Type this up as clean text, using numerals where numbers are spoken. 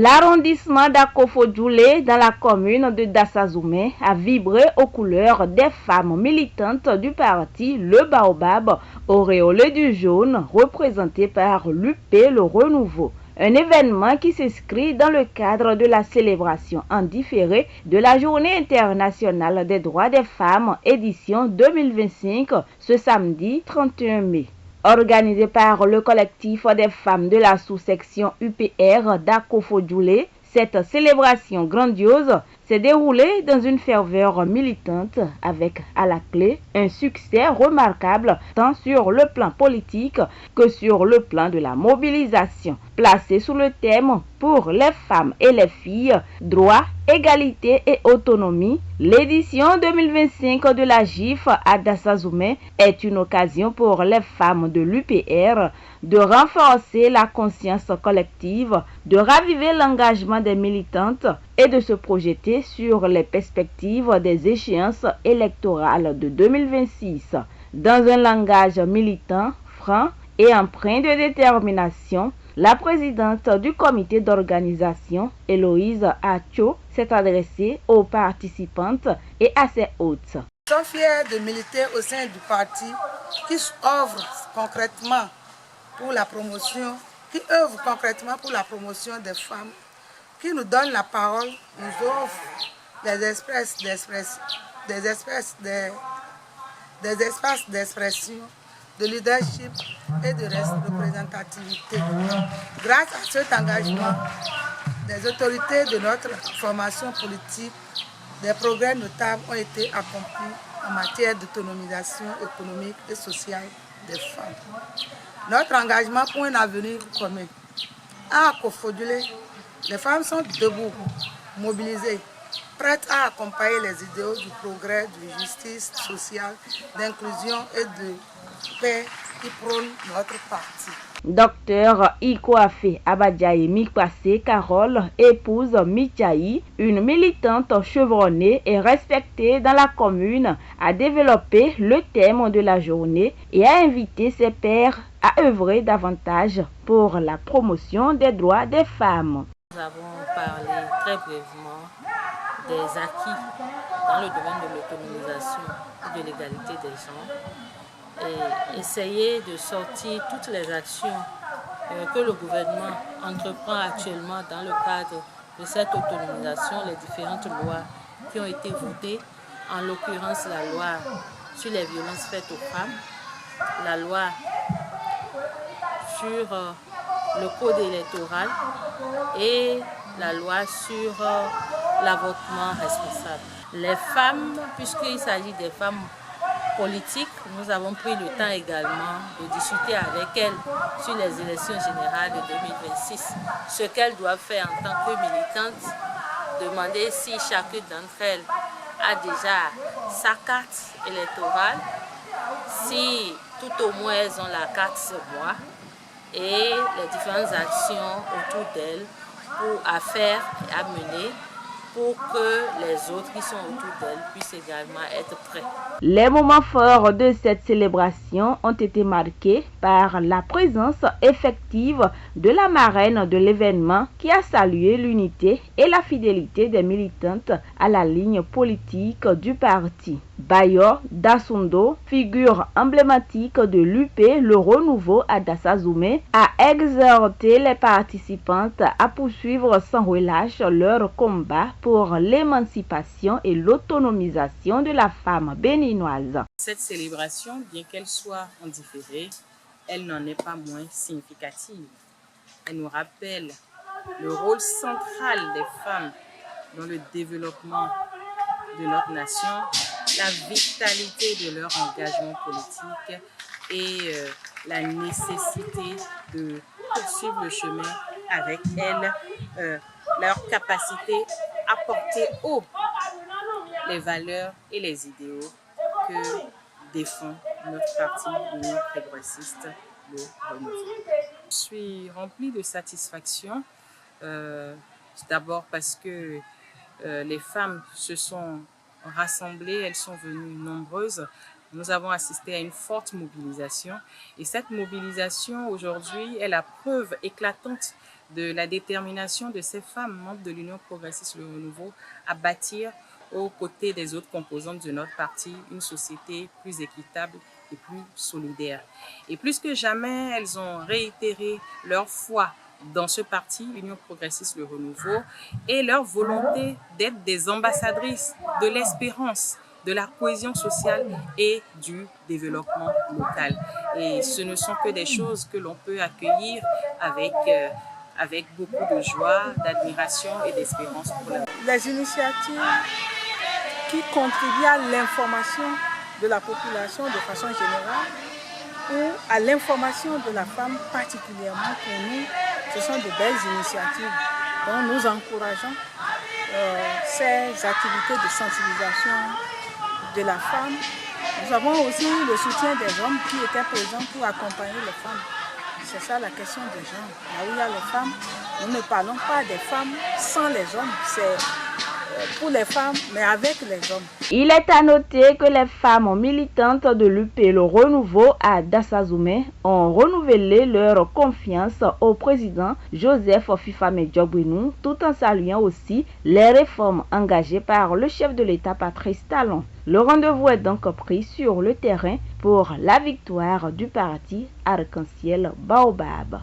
L'arrondissement d'Akofo-Djoulé dans la commune de Dassazoumé a vibré aux couleurs des femmes militantes du parti Le Baobab, auréolé du jaune, représenté par l'UP Le Renouveau. Un événement qui s'inscrit dans le cadre de la célébration en différé de la Journée internationale des droits des femmes, édition 2025, ce samedi 31 mai. Organisé par le collectif des femmes de la sous-section UPR d'Akofo-Djoulé, cette célébration grandiose s'est déroulée dans une ferveur militante avec à la clé un succès remarquable tant sur le plan politique que sur le plan de la mobilisation. Placé sous le thème pour les femmes et les filles, droit, égalité et autonomie, l'édition 2025 de la GIF à Dassazoumé est une occasion pour les femmes de l'UPR de renforcer la conscience collective, de raviver l'engagement des militantes et de se projeter sur les perspectives des échéances électorales de 2026. Dans un langage militant, franc et empreint de détermination, la présidente du comité d'organisation, Héloïse Acho, s'est adressée aux participantes et à ses hôtes. Nous sommes fiers de militer au sein du parti qui œuvre concrètement pour la promotion, des femmes, qui nous donne la parole, nous offre des espaces d'expression, de leadership et de représentativité. Grâce à cet engagement des autorités de notre formation politique, des progrès notables ont été accomplis en matière d'autonomisation économique et sociale des femmes. Notre engagement pour un avenir commun. À Akofo-Djoulé, les femmes sont debout, mobilisées, prêtes à accompagner les idéaux du progrès, de justice sociale, d'inclusion et de paix qui prônent notre parti. Docteur Ikoafe Abadjaye Mikwase Carole, épouse Michaï, une militante chevronnée et respectée dans la commune, a développé le thème de la journée et a invité ses pairs à œuvrer davantage pour la promotion des droits des femmes. Nous avons parlé très brièvement des acquis dans le domaine de l'autonomisation et de l'égalité des genres, et essayer de sortir toutes les actions que le gouvernement entreprend actuellement dans le cadre de cette autonomisation, les différentes lois qui ont été votées, en l'occurrence la loi sur les violences faites aux femmes, la loi sur le code électoral et la loi sur l'avortement responsable. Les femmes, puisqu'il s'agit des femmes politiques, nous avons pris le temps également de discuter avec elles sur les élections générales de 2026, ce qu'elles doivent faire en tant que militantes, demander si chacune d'entre elles a déjà sa carte électorale, si tout au moins elles ont la carte ce mois, et les différentes actions autour d'elles à faire et à mener pour que les autres qui sont autour d'elles puissent également être prêts. Les moments forts de cette célébration ont été marqués par la présence effective de la marraine de l'événement qui a salué l'unité et la fidélité des militantes à la ligne politique du parti. Bayo Dassundo, figure emblématique de l'UP Le Renouveau à Dassazoumé, a exhorté les participantes à poursuivre sans relâche leur combat pour l'émancipation et l'autonomisation de la femme béninoise. Cette célébration, bien qu'elle soit en différé, elle n'en est pas moins significative. Elle nous rappelle le rôle central des femmes dans le développement de notre nation, la vitalité de leur engagement politique et la nécessité de poursuivre le chemin avec elles, leur capacité à porter haut les valeurs et les idéaux que défend notre parti, l'Union progressiste, le Renouveau. Je suis remplie de satisfaction, d'abord parce que les femmes se sont rassemblées, elles sont venues nombreuses. Nous avons assisté à une forte mobilisation et cette mobilisation aujourd'hui est la preuve éclatante de la détermination de ces femmes membres de l'Union progressiste Le Renouveau à bâtir aux côtés des autres composantes de notre parti une société plus équitable et plus solidaire. Et plus que jamais, elles ont réitéré leur foi dans ce parti, l'Union progressiste Le Renouveau, et leur volonté d'être des ambassadrices de l'espérance, de la cohésion sociale et du développement local. Et ce ne sont que des choses que l'on peut accueillir avec beaucoup de joie, d'admiration et d'espérance pour la vie. Les initiatives qui contribuent à l'information de la population de façon générale ou à l'information de la femme particulièrement pour nous, ce sont de belles initiatives. Donc nous encourageons ces activités de sensibilisation de la femme. Nous avons aussi le soutien des hommes qui étaient présents pour accompagner les femmes. C'est ça la question des gens. Là où il y a les femmes, nous ne parlons pas des femmes sans les hommes. C'est pour les femmes, mais avec les hommes. Il est à noter que les femmes militantes de l'UP Le Renouveau à Dassazoumé ont renouvelé leur confiance au président Joseph Fifame Diobouinou, tout en saluant aussi les réformes engagées par le chef de l'État Patrice Talon. Le rendez-vous est donc pris sur le terrain pour la victoire du parti Arc-en-Ciel Baobab.